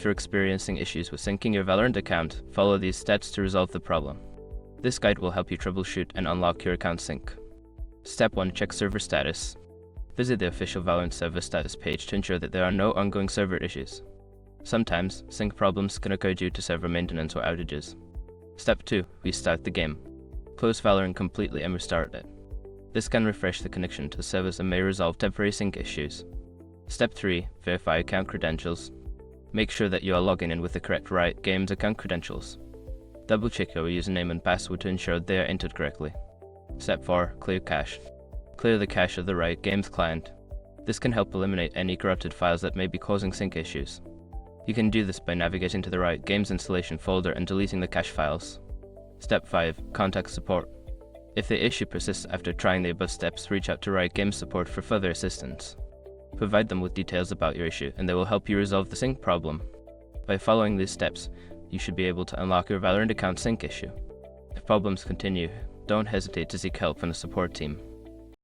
you're experiencing issues with syncing your Valorant account, follow these steps to resolve the problem. This guide will help you troubleshoot and unlock your account sync. Step 1. Check server status. Visit the official Valorant server status page to ensure that there are no ongoing server issues. Sometimes, sync problems can occur due to server maintenance or outages. Step 2. Restart the game. Close Valorant completely and restart it. This can refresh the connection to servers and may resolve temporary sync issues. Step 3. Verify account credentials. Make sure that you are logging in with the correct Riot Games account credentials. Double check your username and password to ensure they are entered correctly. Step 4. Clear cache. Clear the cache of the Riot Games client. This can help eliminate any corrupted files that may be causing sync issues. You can do this by navigating to the Riot Games installation folder and deleting the cache files. Step 5. Contact support. If the issue persists after trying the above steps, reach out to Riot Games support for further assistance. Provide them with details about your issue and they will help you resolve the sync problem. By following these steps, you should be able to unlock your Valorant account sync issue. If problems continue, don't hesitate to seek help from the support team.